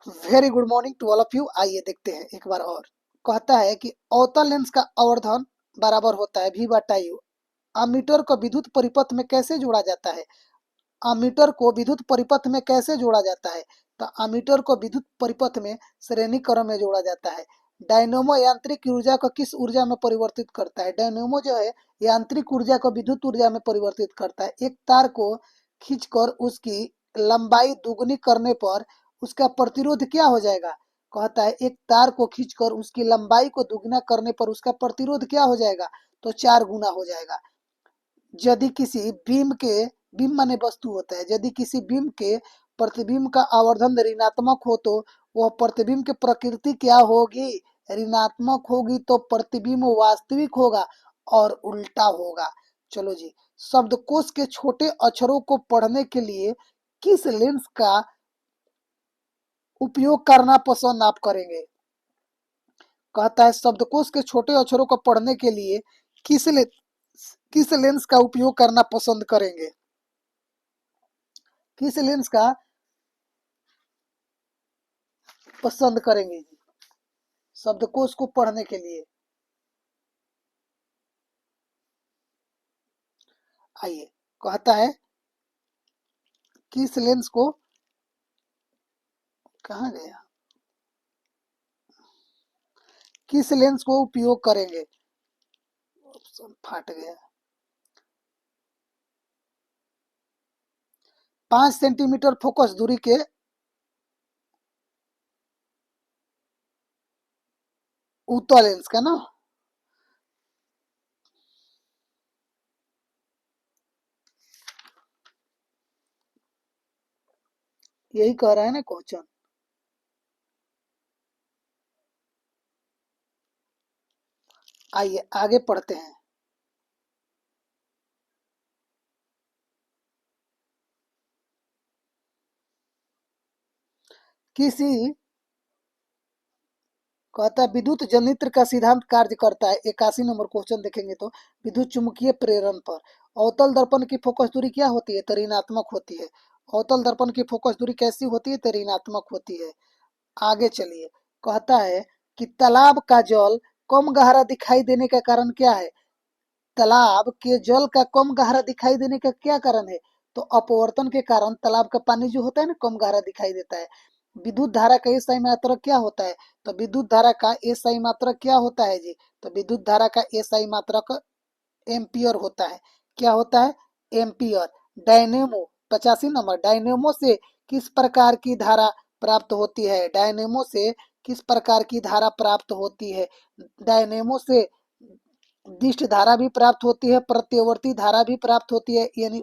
Very good morning to all of you. आइए देखते हैं एक बार और। कहता है कि अवतल लेंस का आवर्धन बराबर होता है v बटा u। अमीटर को विद्युत परिपथ में कैसे जोड़ा जाता है? अमीटर को विद्युत परिपथ में कैसे जोड़ा जाता है? तो अमीटर को विद्युत परिपथ में श्रेणी क्रम में जोड़ा जाता है। डायनेमो यांत्रिक ऊर्जा को किस ऊर्जा में परिवर्तित करता है? डायनेमो जो है यांत्रिक ऊर्जा को विद्युत ऊर्जा में परिवर्तित करता है। एक तार को खींचकर उसकी लंबाई दुगुनी करने पर उसका प्रतिरोध क्या हो जाएगा? कहता है एक तार को खींचकर उसकी लंबाई को दुगुना करने पर उसका प्रतिरोध क्या हो जाएगा? तो 4 गुना हो जाएगा। यदि किसी बीम माने वस्तु होता है, यदि किसी बीम के प्रतिबिंब का आवर्धन ऋणात्मक हो तो वह प्रतिबिंब की प्रकृति क्या होगी? ऋणात्मक होगी। तो प्रतिबिंब वास्तविक होगा और उल्टा होगा। चलो जी, शब्दकोश के छोटे अक्षरों को पढ़ने के लिए किस लेंस का उपयोग करना पसंद आप करेंगे? कहता है शब्दकोश के छोटे अक्षरों को पढ़ने के लिए किस ले, किस लेंस का उपयोग करना पसंद करेंगे? किस लेंस का पसंद करेंगे जी शब्दकोश को पढ़ने के लिए? आइए, कहता है किस लेंस को, कहाँ गया, किस लेंस को उपयोग करेंगे? ऑप्शन फट गया। 5 सेंटीमीटर फोकस दूरी के उत्तल लेंस का ना। यही कह रहा है ना क्वेश्चन। आइए आगे पढ़ते हैं। किसी, कहता है विद्युत जनित्र का सिद्धांत कार्य करता है। 81 नंबर क्वेश्चन देखेंगे तो विद्युत चुम्बकीय प्रेरण पर अवतल दर्पण की फोकस दूरी क्या होती है? तो ऋणात्मक होती है। अवतल दर्पण की फोकस दूरी कैसी होती है? तो ऋणात्मक होती है। आगे चलिए, कहता है कि तालाब का जल कम गहरा दिखाई देने का कारण क्या है? तालाब के जल का कम गहरा दिखाई देने का क्या कारण है? तो अपवर्तन के कारण तालाब का पानी जो होता है ना कम गहरा दिखाई देता है। विद्युत धारा का एसआई मात्रक क्या होता है? तो विद्युत धारा का एसआई मात्रक क्या होता है जी? तो विद्युत धारा का एसआई मात्रक एम्पियर होता है। क्या होता है? एम्पियर। डायनेमो, 85 नंबर, डायनेमो से किस प्रकार की धारा प्राप्त होती है? डायनेमो से किस प्रकार की धारा प्राप्त होती है? डायनेमो से दिष्ट धारा भी प्राप्त होती है, प्रत्यवर्ती धारा भी प्राप्त होती है। यानी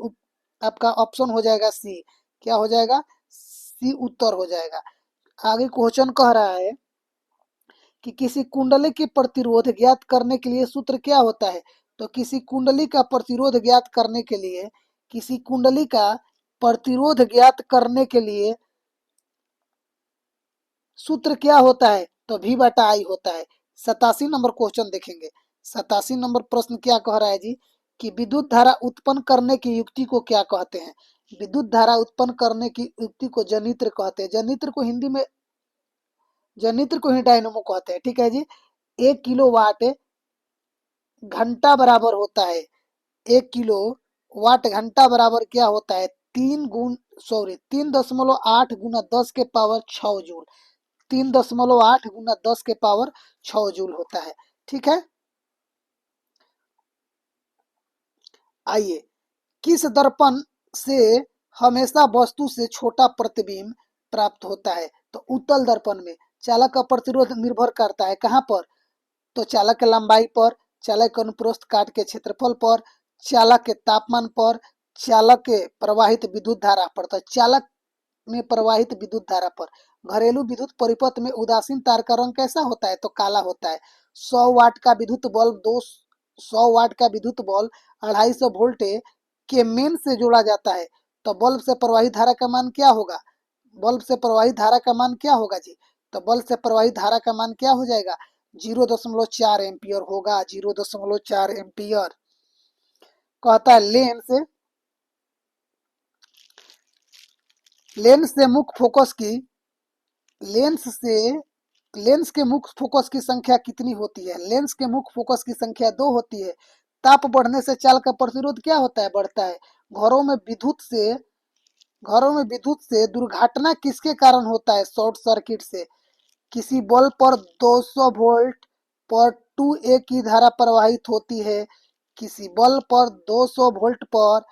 आपका ऑप्शन हो जाएगा सी। क्या हो जाएगा? सी उत्तर हो जाएगा। आगे क्वेश्चन कह रहा है कि किसी कुंडली की प्रतिरोध ज्ञात करने के लिए सूत्र क्या होता है? तो किसी कुंडली का प्रतिरोध ज्ञात करने के लिए, किसी कुंडली का प्रतिरोध ज्ञात करने के लिए सूत्र क्या होता है? तो v बटा आई होता है। 87 नंबर क्वेश्चन देखेंगे। 87 नंबर प्रश्न क्या कह रहा है जी? कि विद्युत धारा उत्पन्न करने की युक्ति को क्या कहते हैं? विद्युत धारा उत्पन्न करने की युक्ति को जनित्र कहते हैं। जनित्र को हिंदी में, जनित्र को ही डायनेमो कहते हैं। ठीक है जी। 1 किलो वाट घंटा बराबर होता है। 1 किलो वाट घंटा बराबर क्या होता है? 3.8 गुना 10 के पावर 6 जूल। 3.8 गुना 10 के पावर 6 जूल होता है। ठीक है। आइए, किस दर्पण से हमेशा वस्तु से छोटा प्रतिबिंब प्राप्त होता है? तो उत्तल दर्पण में। चालक का प्रतिरोध निर्भर करता है कहाँ पर? तो चालक के लंबाई पर, चालक के अनुप्रस्थ काट के क्षेत्रफल पर, चालक के तापमान पर, चालक के प्रवाहित विद्युत धारा पर। तो चालक में प्रवाहित विद्युत धारा पर। घरेलू विद्युत परिपथ में उदासीन तार का रंग कैसा होता है? तो काला होता है। 100 वाट का विद्युत बल्ब 100 वाट का विद्युत बल्ब 250 वोल्ट के मेन से जोड़ा जाता है। तो बल्ब से प्रवाहित धारा का मान क्या होगा? बल्ब से प्रवाहित धारा का मान क्या होगा जी? तो बल्ब से प्रवाहित धारा का मान क्या हो जाएगा? 0.4 एम्पियर होगा। 0.4 एम्पियर। कहता है लेंस से मुख्य फोकस की लेंस के मुख्य फोकस की संख्या कितनी होती है? लेंस के मुख्य फोकस की संख्या 2 होती है। ताप बढ़ने से चाल का प्रतिरोध क्या होता है? बढ़ता है। घरों में विद्युत से घरों में विद्युत से दुर्घटना किसके कारण होता है? शॉर्ट सर्किट से। किसी बल्ब पर 200 वोल्ट पर 2A की धारा प्रवाहित होती है। किसी बल्ब पर 200 वोल्ट पर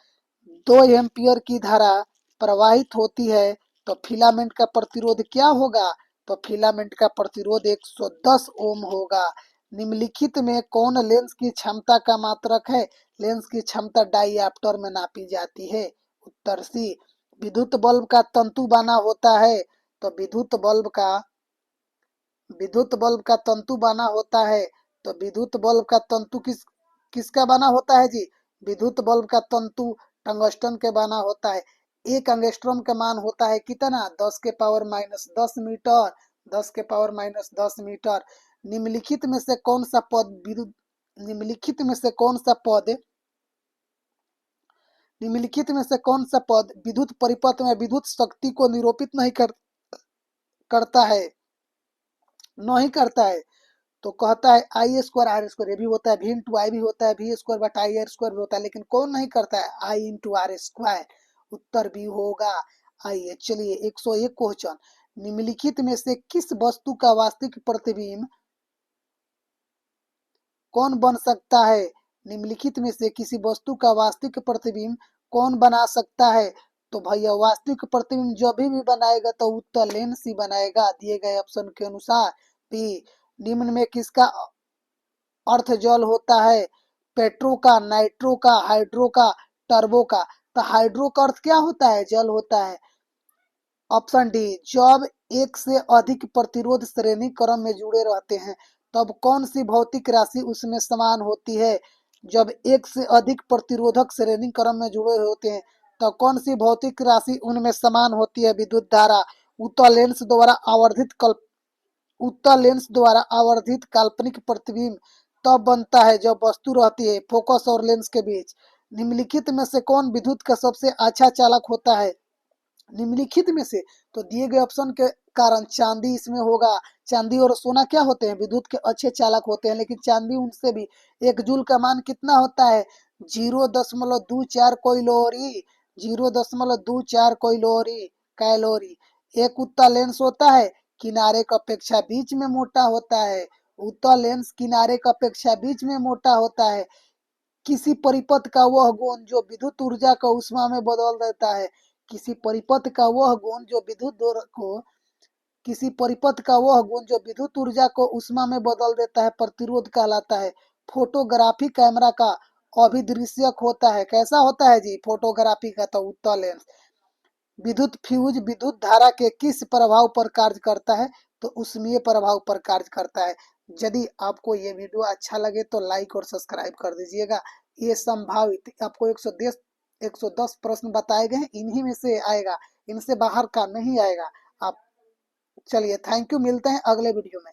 2 एम्पियर की धारा प्रवाहित होती है, तो फिलामेंट का प्रतिरोध क्या होगा? तो फिलामेंट का प्रतिरोध 110 ओम होगा। निम्नलिखित में कौन लेंस की क्षमता का मात्रक है? लेंस की क्षमता डाइऑप्टर में नापी जाती है। उत्तर सी। विद्युत बल्ब का तंतु बना होता है, तो विद्युत बल्ब का तंतु बना होता है, तो विद्युत बल्ब का तंतु किसका बना होता है जी? विद्युत बल्ब का तंतु टंगस्टन के बना होता है। एक एंगस्ट्रॉम का मान होता है कितना? 10 के पावर माइनस 10 मीटर। 10 के पावर माइनस 10 मीटर। निम्नलिखित में से कौन सा पद विद्युत निम्नलिखित में से कौन सा पद निम्नलिखित में से कौन सा पद विद्युत परिपथ में विद्युत शक्ति को निरूपित नहीं करता है? नहीं करता है। तो कहता है आई स्क्वायर आर स्क्वायर, ये भी होता है, भी इंटू आई भी होता है, भी स्क्वायर बटा आई आर स्क्वायर भी होता है, लेकिन कौन नहीं करता है? आई इंटू आर स्क्वायर। उत्तर भी होगा। आइए चलिए 101 क्वेश्चन। निम्नलिखित में से किस वस्तु का वास्तविक प्रतिबिंब कौन बन सकता है? निम्नलिखित में से किसी वस्तु का वास्तविक प्रतिबिंब कौन बना सकता है? तो भैया वास्तविक प्रतिबिंब जो भी बनाएगा तो उत्तर लेंस ही बनाएगा, दिए गए ऑप्शन के अनुसार। पी। निम्न में किसका अर्थ जल होता है? पेट्रो का, नाइट्रो का, हाइड्रो का, टर्बो का। तो हाइड्रो का अर्थ क्या होता है? जल होता है। Option D. जब एक से अधिक प्रतिरोध श्रेणी क्रम में जुड़े रहते हैं तब कौन सी भौतिक राशि उसमें समान होती है? जब एक से अधिक प्रतिरोधक श्रेणी क्रम में जुड़े होते हैं तो कौन सी भौतिक राशि उनमें समान होती है? विद्युत धारा। उत्तल लेंस द्वारा आवर्धित कल्प उत्तल लेंस द्वारा आवर्धित काल्पनिक प्रतिबिंब तब बनता है जब वस्तु रहती है फोकस और लेंस के बीच। निम्नलिखित में से कौन विद्युत का सबसे अच्छा चालक होता है? निम्नलिखित में से तो दिए गए ऑप्शन के कारण चांदी इसमें होगा। चांदी और सोना क्या होते हैं? विद्युत के अच्छे चालक होते हैं, लेकिन चांदी उनसे भी। एक जूल का मान कितना होता है? 0.24 कैलोरी। 0.24 कैलोरी। एक उत्तल लेंस होता है, किनारे की अपेक्षा बीच में मोटा होता है। उत्तल लेंस किनारे की अपेक्षा बीच में मोटा होता है। किसी परिपथ का वह गुण जो विद्युत ऊर्जा को ऊष्मा में बदल देता है। किसी परिपथ का वह गुण जो विद्युत दौर को किसी परिपथ का वह गुण जो विद्युत ऊर्जा को ऊष्मा में बदल देता है प्रतिरोध कहलाता है। फोटोग्राफी कैमरा का अभिदृश्यक होता है। कैसा होता है जी फोटोग्राफी का? तो उत्तल लेंस। विद्युत फ्यूज विद्युत धारा के किस प्रभाव पर कार्य करता है? तो उष्मीय प्रभाव पर कार्य करता है। यदि आपको ये वीडियो अच्छा लगे तो लाइक और सब्सक्राइब कर दीजिएगा। ये संभावित आपको 110 प्रश्न बताए गए हैं, इन्हीं में से आएगा, इनसे बाहर का नहीं आएगा। आप चलिए थैंक यू, मिलते हैं अगले वीडियो में।